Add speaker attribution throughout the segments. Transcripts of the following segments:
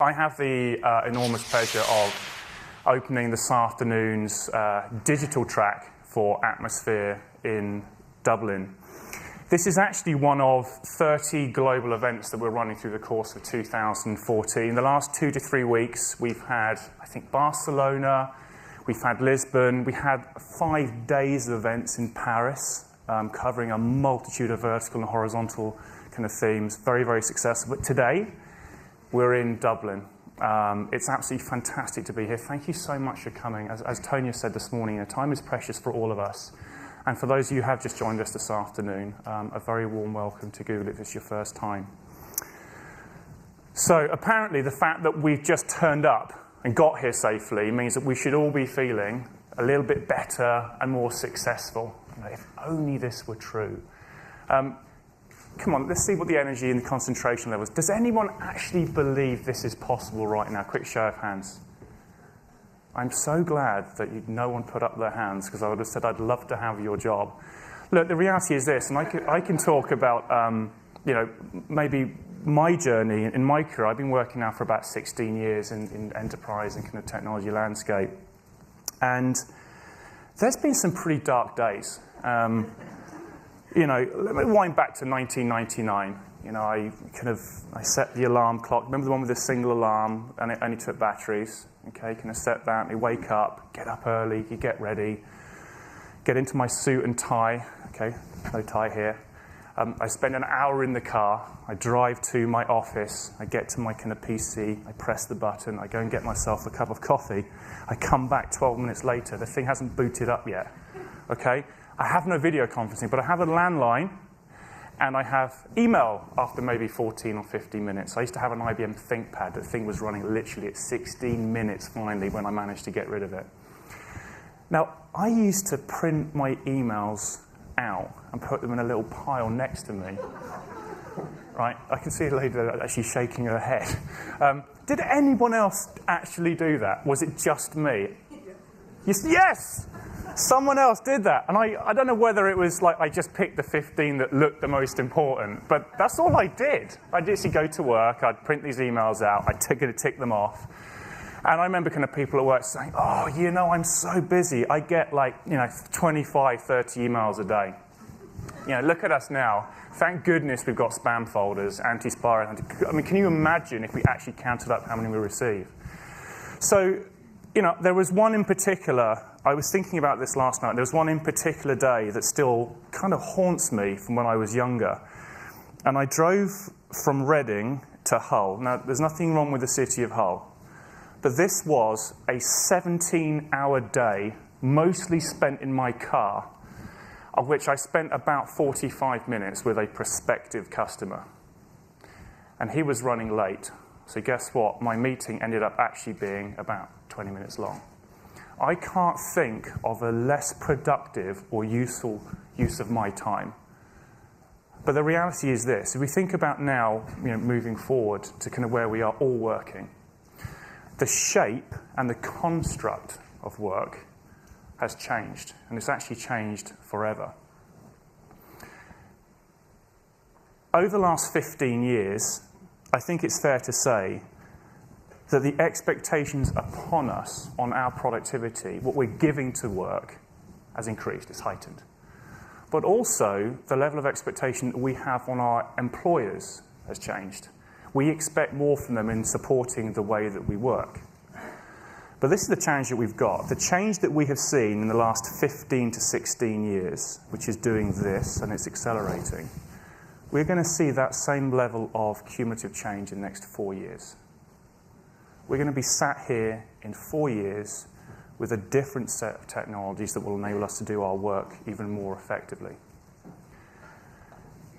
Speaker 1: I have the enormous pleasure of opening this afternoon's digital track for Atmosphere in Dublin. This is actually one of 30 global events that we're running through the course of 2014. The last 2 to 3 weeks, we've had, I think, Barcelona, we've had Lisbon, we had 5 days of events in Paris, covering a multitude of vertical and horizontal kind of themes. Very, very successful. But today, we're in Dublin. It's absolutely fantastic to be here. Thank you so much for coming. As Tonya said this morning, time is precious for all of us. And for those of you who have just joined us this afternoon, a very warm welcome to Google if it's your first time. So apparently the fact that we've just turned up and got here safely means that we should all be feeling a little bit better and more successful. If only this were true. Come on, let's see what the energy and the concentration levels. Does anyone actually believe this is possible right now? Quick show of hands. I'm so glad that no one put up their hands, because I would have said I'd love to have your job. Look, the reality is this, and I can talk about, maybe my journey in my career. I've been working now for about 16 years in enterprise and kind of technology landscape, and there's been some pretty dark days. Let me wind back to 1999. I set the alarm clock. Remember the one with the single alarm, and it only took batteries. Okay, kind of set that. You wake up, get up early, you get ready, get into my suit and tie. Okay, no tie here. I spend an hour in the car. I drive to my office. I get to my kind of PC. I press the button. I go and get myself a cup of coffee. I come back 12 minutes later. The thing hasn't booted up yet. Okay, I have no video conferencing, but I have a landline. And I have email after maybe 14 or 15 minutes. I used to have an IBM ThinkPad. The thing was running literally at 16 minutes finally when I managed to get rid of it. Now, I used to print my emails out and put them in a little pile next to me. Right? I can see a lady actually shaking her head. Did anyone else actually do that? Was it just me? Yes! Someone else did that, and I don't know whether it was like I just picked the 15 that looked the most important, but that's all I did. I'd literally go to work, I'd print these emails out, I'd tick them off, and I remember kind of people at work saying, oh, I'm so busy, I get 25, 30 emails a day. Look at us now. Thank goodness we've got spam folders, anti-spyware. I mean, can you imagine if we actually counted up how many we receive? So, there was one in particular. I was thinking about this last night. There was one in particular day that still kind of haunts me from when I was younger. And I drove from Reading to Hull. Now, there's nothing wrong with the city of Hull. But this was a 17-hour day, mostly spent in my car, of which I spent about 45 minutes with a prospective customer. And he was running late. So guess what? My meeting ended up actually being about 20 minutes long. I can't think of a less productive or useful use of my time. But the reality is this. If we think about now, moving forward to kind of where we are all working, the shape and the construct of work has changed, and it's actually changed forever. Over the last 15 years, I think it's fair to say that the expectations upon us on our productivity, what we're giving to work, has increased, it's heightened. But also, the level of expectation that we have on our employers has changed. We expect more from them in supporting the way that we work. But this is the challenge that we've got. The change that we have seen in the last 15 to 16 years, which is doing this, and it's accelerating, we're going to see that same level of cumulative change in the next 4 years. We're going to be sat here in 4 years with a different set of technologies that will enable us to do our work even more effectively.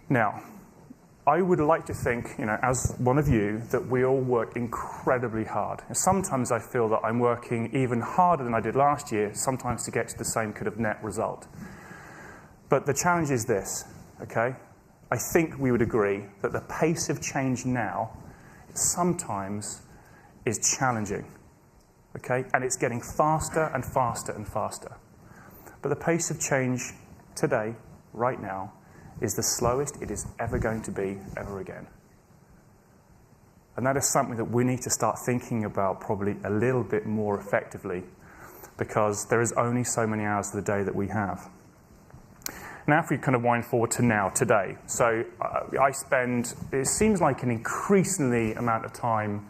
Speaker 1: Now, I would like to think, as one of you, that we all work incredibly hard. And sometimes I feel that I'm working even harder than I did last year, sometimes to get to the same kind of net result. But the challenge is this, okay? I think we would agree that the pace of change now sometimes is challenging, okay? And it's getting faster and faster and faster. But the pace of change today, right now, is the slowest it is ever going to be ever again. And that is something that we need to start thinking about probably a little bit more effectively, because there is only so many hours of the day that we have. Now, if we kind of wind forward to now, today. So I spend, it seems like an increasingly amount of time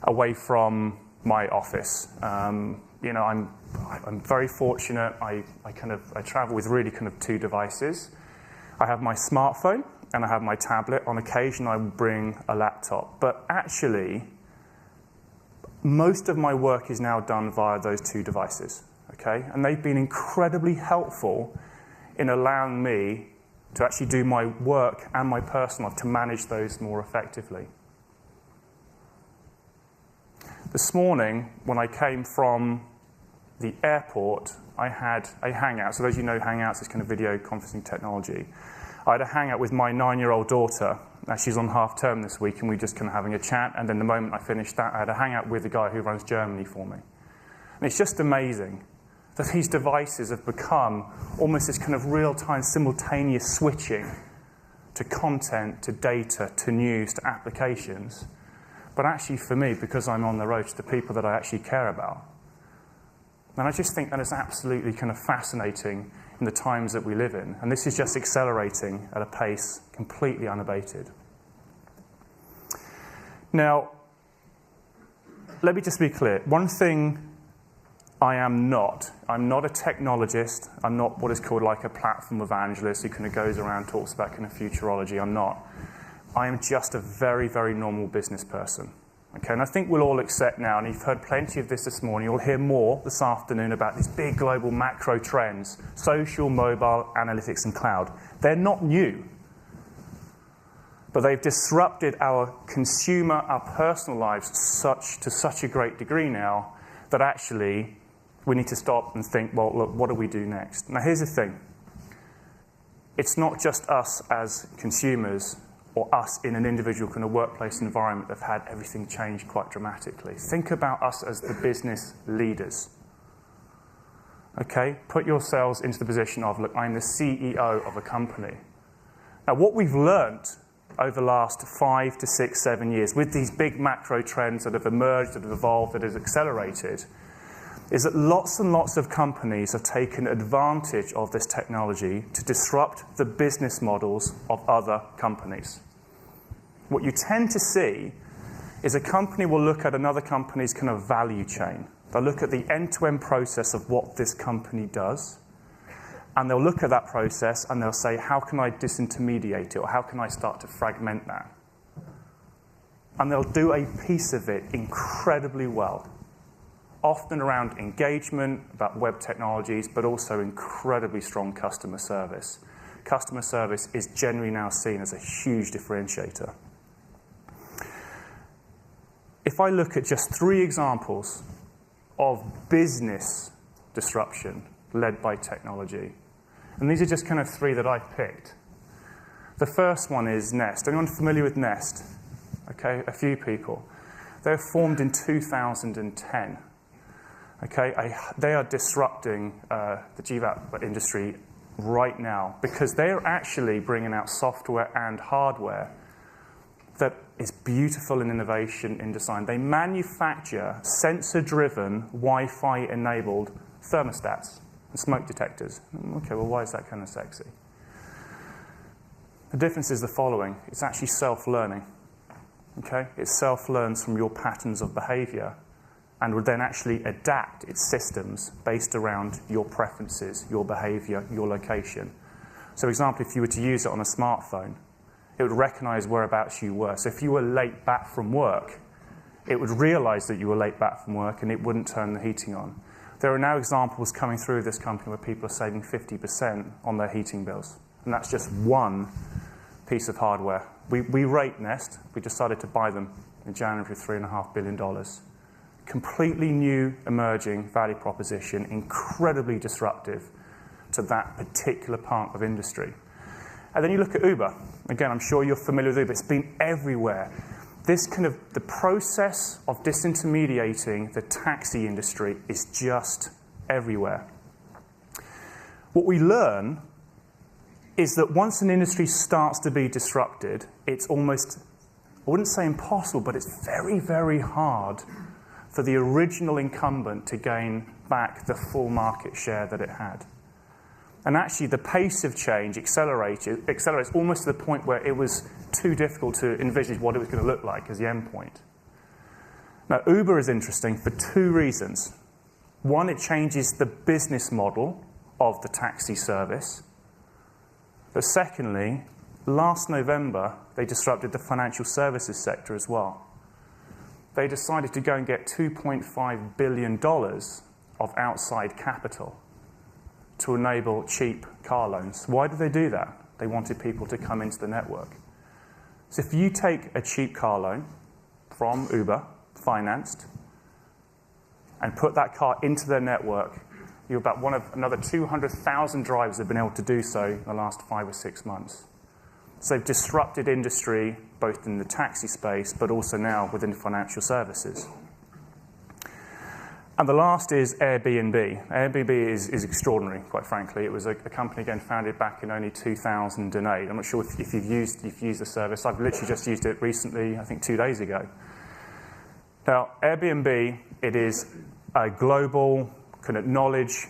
Speaker 1: away from my office. You know, I'm very fortunate. I travel with really kind of two devices. I have my smartphone and I have my tablet. On occasion, I bring a laptop. But actually, most of my work is now done via those two devices, okay? And they've been incredibly helpful in allowing me to actually do my work and my personal life, to manage those more effectively. This morning, when I came from the airport, I had a hangout. So those of you know Hangouts is kind of video conferencing technology. I had a hangout with my 9-year-old daughter. Now, she's on half term this week, and we were just kind of having a chat. And then the moment I finished that, I had a hangout with the guy who runs Germany for me. And it's just amazing that these devices have become almost this kind of real-time, simultaneous switching to content, to data, to news, to applications. But actually, for me, because I'm on the road to the people that I actually care about. And I just think that is absolutely kind of fascinating in the times that we live in. And this is just accelerating at a pace completely unabated. Now, let me just be clear. One thing I'm not a technologist. I'm not what is called like a platform evangelist who kind of goes around and talks about kind of futurology. I'm not. I am just a very, very normal business person. Okay, and I think we'll all accept now, and you've heard plenty of this morning, you'll hear more this afternoon about these big global macro trends, social, mobile, analytics, and cloud. They're not new, but they've disrupted our consumer, our personal lives to such a great degree now that actually we need to stop and think, well, look, what do we do next? Now, here's the thing. It's not just us as consumers or us in an individual kind of workplace environment that have had everything change quite dramatically. Think about us as the business leaders. Okay? Put yourselves into the position of, look, I'm the CEO of a company. Now, what we've learned over the last 5 to 6, 7 years with these big macro trends that have emerged, that have evolved, that has accelerated, is that lots and lots of companies have taken advantage of this technology to disrupt the business models of other companies. What you tend to see is a company will look at another company's kind of value chain. They'll look at the end-to-end process of what this company does, and they'll look at that process and they'll say, how can I disintermediate it, or how can I start to fragment that? And they'll do a piece of it incredibly well. Often around engagement, about web technologies, but also incredibly strong customer service. Customer service is generally now seen as a huge differentiator. If I look at just 3 examples of business disruption led by technology, and these are just kind of 3 that I've picked. The first one is Nest. Anyone familiar with Nest? Okay, a few people. They were formed in 2010. Okay, they are disrupting the GVAP industry right now because they are actually bringing out software and hardware that is beautiful in innovation in design. They manufacture sensor-driven, Wi-Fi-enabled thermostats and smoke detectors. Okay, well, why is that kind of sexy? The difference is the following. It's actually self-learning. Okay, it self-learns from your patterns of behavior and would then actually adapt its systems based around your preferences, your behavior, your location. So, for example, if you were to use it on a smartphone, it would recognize whereabouts you were. So if you were late back from work, it would realize that you were late back from work and it wouldn't turn the heating on. There are now examples coming through this company where people are saving 50% on their heating bills. And that's just one piece of hardware. We rate Nest. We decided to buy them in January for $3.5 billion. Completely new, emerging value proposition, incredibly disruptive to that particular part of industry. And then you look at Uber. Again, I'm sure you're familiar with Uber. It's been everywhere. This kind of, the process of disintermediating the taxi industry is just everywhere. What we learn is that once an industry starts to be disrupted, it's almost I wouldn't say impossible, but it's very, very hard for the original incumbent to gain back the full market share that it had. And actually, the pace of change accelerates almost to the point where it was too difficult to envisage what it was going to look like as the endpoint. Now, Uber is interesting for two reasons. One, it changes the business model of the taxi service. But secondly, last November, they disrupted the financial services sector as well. They decided to go and get $2.5 billion of outside capital to enable cheap car loans. Why did they do that? They wanted people to come into the network. So if you take a cheap car loan from Uber, financed, and put that car into their network, you're about one of another 200,000 drivers that have been able to do so in the last 5 or 6 months. So they've disrupted industry, both in the taxi space, but also now within financial services. And the last is Airbnb. Airbnb is extraordinary, quite frankly. It was a company, again, founded back in only 2008. I'm not sure if you've used the service. I've literally just used it recently, I think 2 days ago. Now, Airbnb, it is a global kind of knowledge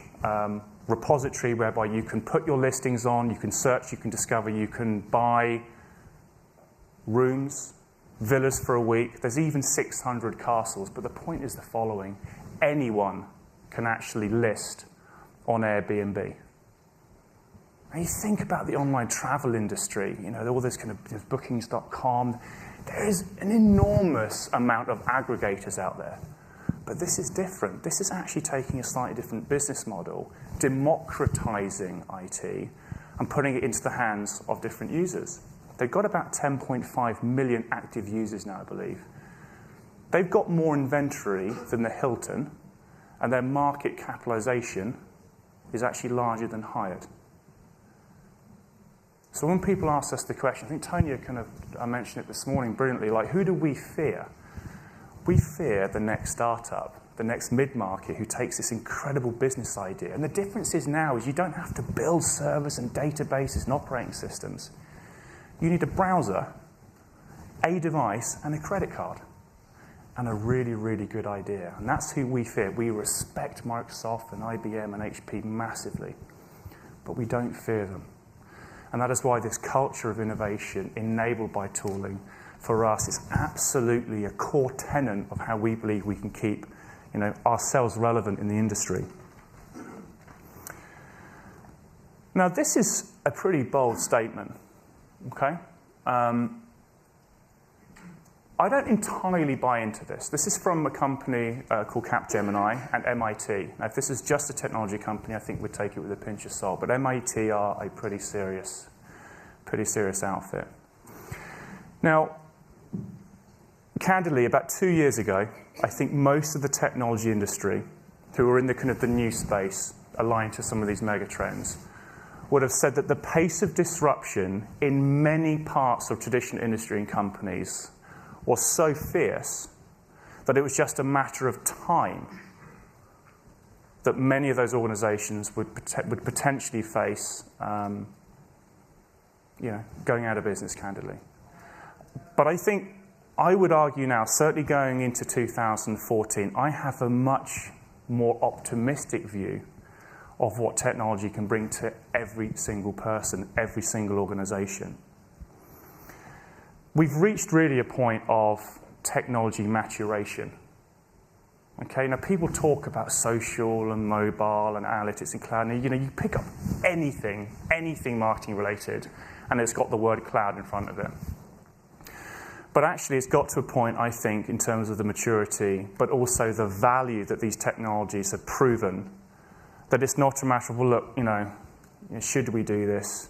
Speaker 1: repository whereby you can put your listings on, you can search, you can discover, you can buy rooms, villas for a week. There's even 600 castles. But the point is the following. Anyone can actually list on Airbnb. And you think about the online travel industry, all this kind of bookings.com. There is an enormous amount of aggregators out there. But this is different. This is actually taking a slightly different business model, democratizing IT, and putting it into the hands of different users. They've got about 10.5 million active users now, I believe. They've got more inventory than the Hilton, and their market capitalization is actually larger than Hyatt. So when people ask us the question, I think Tonya I mentioned it this morning brilliantly, like, who do we fear? We fear the next startup, the next mid-market who takes this incredible business idea. And the difference is now is you don't have to build servers and databases and operating systems. You need a browser, a device, and a credit card. And a really, really good idea. And that's who we fear. We respect Microsoft and IBM and HP massively, but we don't fear them. And that is why this culture of innovation enabled by tooling for us is absolutely a core tenet of how we believe we can keep ourselves relevant in the industry. Now, this is a pretty bold statement, okay? I don't entirely buy into this. This is from a company called Capgemini and MIT. Now, if this is just a technology company, I think we'd take it with a pinch of salt. But MIT are a pretty serious outfit. Now, candidly, about 2 years ago, I think most of the technology industry who are in the kind of the new space, aligned to some of these mega trends, would have said that the pace of disruption in many parts of traditional industry and companies was so fierce that it was just a matter of time that many of those organizations would potentially face going out of business, candidly. But I would argue now, certainly going into 2014, I have a much more optimistic view of what technology can bring to every single person, every single organization. We've reached really a point of technology maturation. Okay, now people talk about social and mobile and analytics and cloud. And, you pick up anything marketing related, and it's got the word cloud in front of it. But actually, it's got to a point, I think, in terms of the maturity, but also the value that these technologies have proven, that it's not a matter of, well, look, should we do this?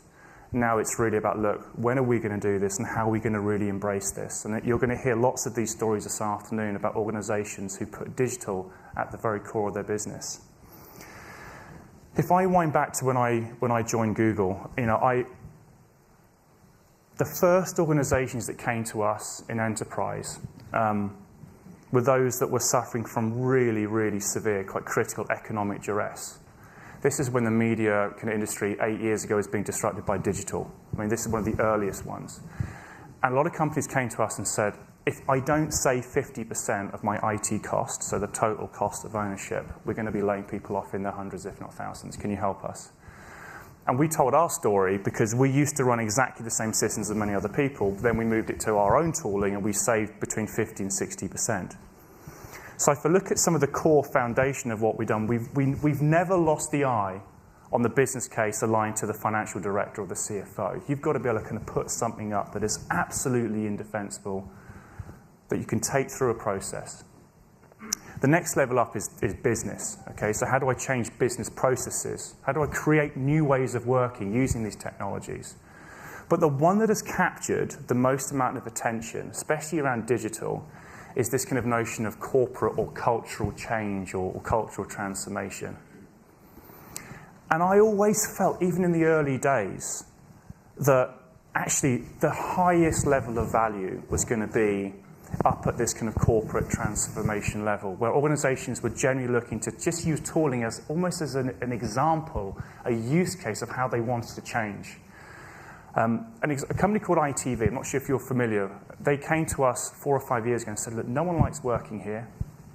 Speaker 1: Now it's really about, look, when are we going to do this and how are we going to really embrace this? And you're going to hear lots of these stories this afternoon about organizations who put digital at the very core of their business. If I wind back to when I joined Google, the first organizations that came to us in enterprise were those that were suffering from really, really severe, quite critical economic duress. This is when the media kind of industry 8 years ago was being disrupted by digital. I mean, this is one of the earliest ones. And a lot of companies came to us and said, if I don't save 50% of my IT cost, so the total cost of ownership, we're going to be laying people off in their hundreds, if not thousands. Can you help us? And we told our story because we used to run exactly the same systems as many other people. Then we moved it to our own tooling, and we saved between 50 and 60%. So if I look at some of the core foundation of what we've done, we've never lost the eye on the business case aligned to the financial director or the CFO. You've got to be able to kind of put something up that is absolutely indefensible, that you can take through a process. The next level up is business. Okay, so how do I change business processes? How do I create new ways of working using these technologies? But the one that has captured the most amount of attention, especially around digital, is this kind of notion of corporate or cultural change or cultural transformation. And I always felt, even in the early days, that actually the highest level of value was going to be up at this kind of corporate transformation level, where organizations were generally looking to just use tooling as almost as an example, a use case of how they wanted to change. And a company called ITV, I'm not sure if you're familiar, they came to us 4 or 5 years ago and said, look, no one likes working here.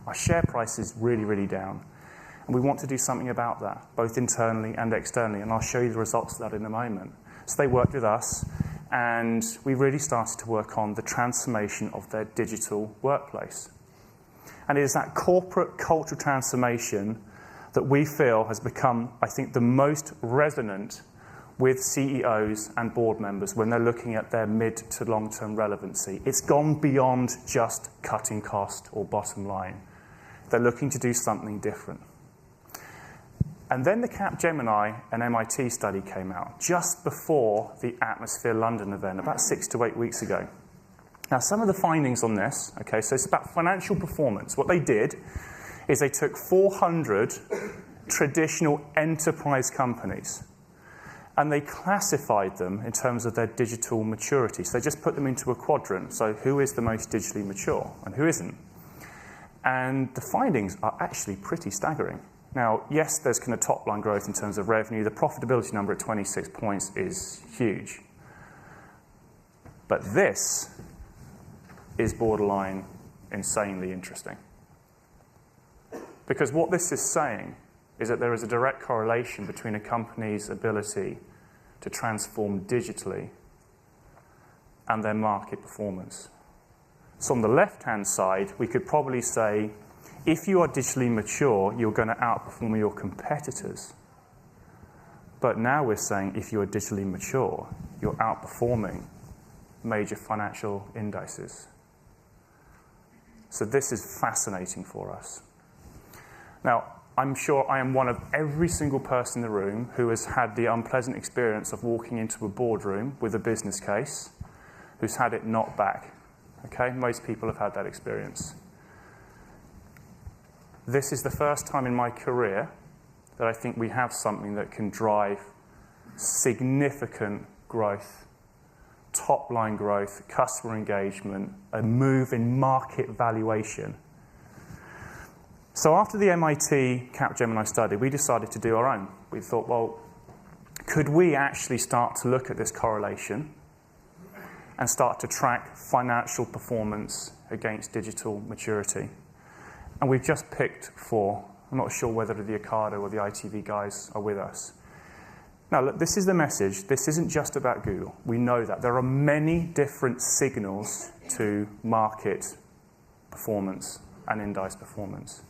Speaker 1: Our share price is really, really down. And we want to do something about that, both internally and externally. And I'll show you the results of that in a moment. So they worked with us, and we really started to work on the transformation of their digital workplace. And it is that corporate cultural transformation that we feel has become, I think, the most resonant with CEOs and board members when they're looking at their mid to long-term relevancy. It's gone beyond just cutting cost or bottom line. They're looking to do something different. And then the Capgemini and MIT study came out just before the Atmosphere London event, about 6 to 8 weeks ago. Now, some of the findings on this, okay, so it's about financial performance. What they did is they took 400 traditional enterprise companies and they classified them in terms of their digital maturity. So they just put them into a quadrant. So who is the most digitally mature and who isn't? And the findings are actually pretty staggering. Now, yes, there's kind of top-line growth in terms of revenue. The profitability number at 26 points is huge. But this is borderline insanely interesting. Because what this is saying is that there is a direct correlation between a company's ability to transform digitally and their market performance. So on the left-hand side, we could probably say, if you are digitally mature, you're going to outperform your competitors. But now we're saying if you are digitally mature, you're outperforming major financial indices. So this is fascinating for us. Now, I'm sure I am one of every single person in the room who has had the unpleasant experience of walking into a boardroom with a business case, who's had it knocked back. Okay? Most people have had that experience. This is the first time in my career that I think we have something that can drive significant growth, top-line growth, customer engagement, a move in market valuation. So after the MIT Capgemini study, we decided to do our own. We thought, well, could we actually start to look at this correlation and start to track financial performance against digital maturity? And we've just picked 4. I'm not sure whether the Ocado or the ITV guys are with us. Now, look, this is the message. This isn't just about Google. We know that. There are many different signals to market performance and index performance.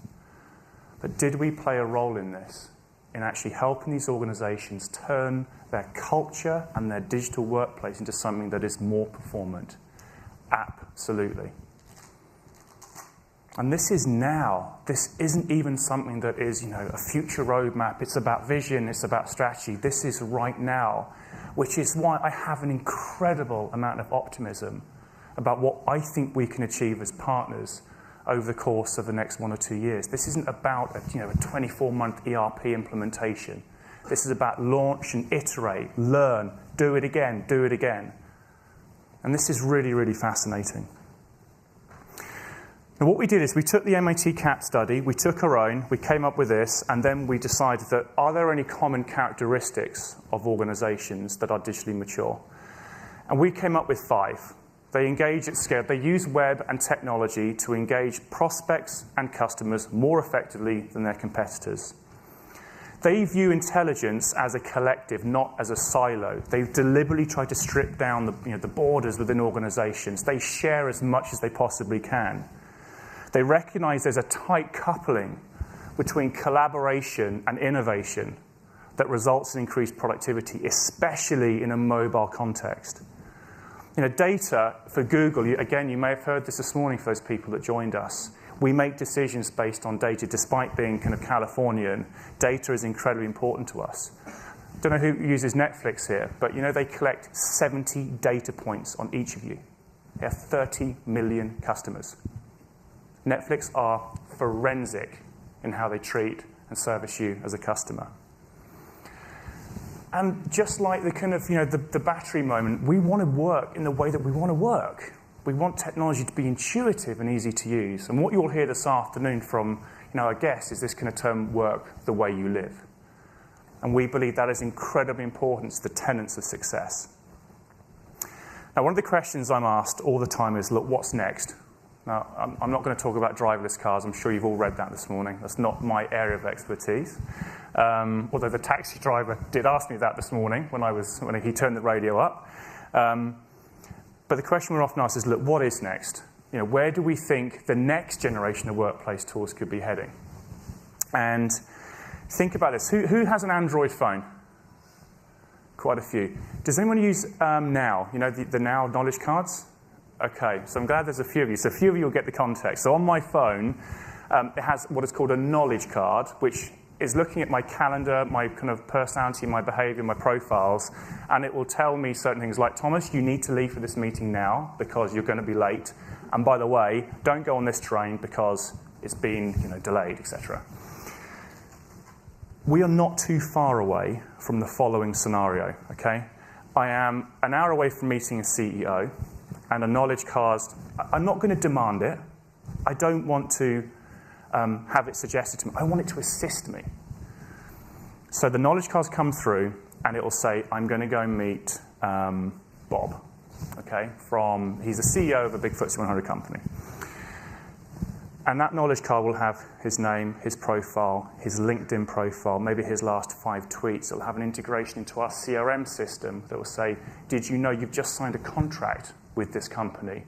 Speaker 1: But did we play a role in this, in actually helping these organizations turn their culture and their digital workplace into something that is more performant? Absolutely. And this is now. This isn't even something that is, a future roadmap. It's about vision. It's about strategy. This is right now, which is why I have an incredible amount of optimism about what I think we can achieve as partners over the course of the next 1 or 2 years. This isn't about a 24-month ERP implementation. This is about launch and iterate, learn, do it again, do it again. And this is really, really fascinating. And what we did is we took the MIT CAP study, we took our own, we came up with this, and then we decided that are there any common characteristics of organizations that are digitally mature? And we came up with 5. They engage at scale. They use web and technology to engage prospects and customers more effectively than their competitors. They view intelligence as a collective, not as a silo. They've deliberately tried to strip down the borders within organizations. They share as much as they possibly can. They recognize there's a tight coupling between collaboration and innovation that results in increased productivity, especially in a mobile context. Data for Google, again, you may have heard this morning for those people that joined us. We make decisions based on data, despite being kind of Californian. Data is incredibly important to us. Don't know who uses Netflix here, but they collect 70 data points on each of you. They have 30 million customers. Netflix are forensic in how they treat and service you as a customer. And just like the kind of, the battery moment, we want to work in the way that we want to work. We want technology to be intuitive and easy to use. And what you'll hear this afternoon from, our guests is this kind of term, work the way you live. And we believe that is incredibly important to the tenets of success. Now, one of the questions I'm asked all the time is, look, what's next? Now, I'm not going to talk about driverless cars. I'm sure you've all read that this morning. That's not my area of expertise. Although the taxi driver did ask me that this morning when he turned the radio up. But the question we're often asked is, look, what is next? Where do we think the next generation of workplace tools could be heading? And think about this. Who has an Android phone? Quite a few. Does anyone use Now? The Now knowledge cards? Okay, so I'm glad there's a few of you. So a few of you will get the context. So on my phone, it has what is called a knowledge card, which is looking at my calendar, my kind of personality, my behavior, my profiles, and it will tell me certain things like, Thomas, you need to leave for this meeting now because you're going to be late. And by the way, don't go on this train because it's been delayed, etc. We are not too far away from the following scenario, okay? I am an hour away from meeting a CEO, and a knowledge card, I'm not going to demand it. I don't want to have it suggested to me. I want it to assist me. So the knowledge cards come through, and it will say, I'm going to go and meet Bob, okay? He's the CEO of a big FTSE 100 company. And that knowledge card will have his name, his profile, his LinkedIn profile, maybe his last 5 tweets. It'll have an integration into our CRM system that will say, did you know you've just signed a contract with this company,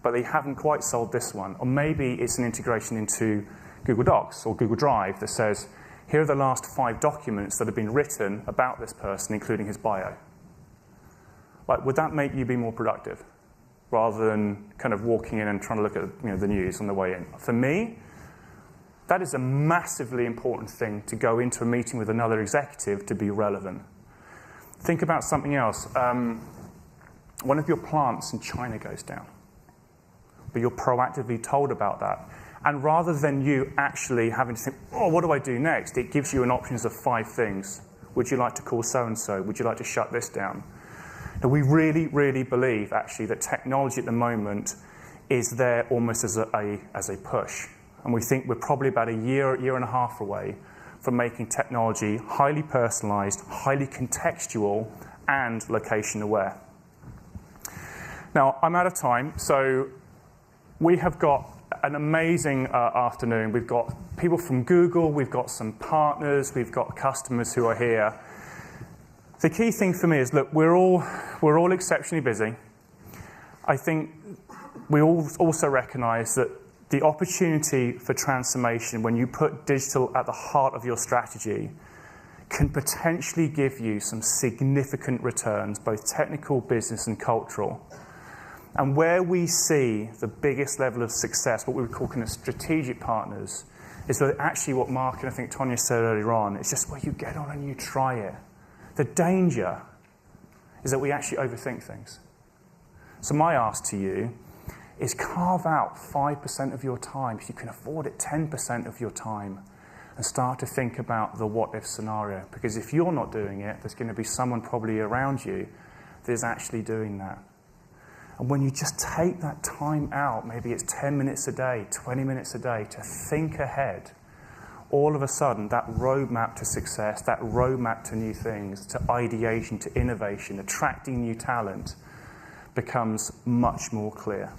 Speaker 1: but they haven't quite sold this one? Or maybe it's an integration into Google Docs or Google Drive that says, here are the last 5 documents that have been written about this person, including his bio. Would that make you be more productive rather than kind of walking in and trying to look at the news on the way in? For me, that is a massively important thing to go into a meeting with another executive to be relevant. Think about something else. One of your plants in China goes down, but you're proactively told about that. And rather than you actually having to think, what do I do next? It gives you an options of 5 things. Would you like to call so-and-so? Would you like to shut this down? Now, we really, really believe, actually, that technology at the moment is there almost as a push. And we think we're probably about a year and a half away from making technology highly personalized, highly contextual, and location aware. Now, I'm out of time, so we have got an amazing afternoon. We've got people from Google, we've got some partners, we've got customers who are here. The key thing for me is, look, we're all exceptionally busy. I think we all also recognize that the opportunity for transformation, when you put digital at the heart of your strategy, can potentially give you some significant returns, both technical, business, and cultural. And where we see the biggest level of success, what we would call kind of strategic partners, is that actually what Mark and I think Tonya said earlier on, it's just where you get on and you try it. The danger is that we actually overthink things. So my ask to you is carve out 5% of your time, if you can afford it, 10% of your time, and start to think about the what-if scenario. Because if you're not doing it, there's going to be someone probably around you that is actually doing that. And when you just take that time out, maybe it's 10 minutes a day, 20 minutes a day, to think ahead, all of a sudden that roadmap to success, that roadmap to new things, to ideation, to innovation, attracting new talent, becomes much more clear.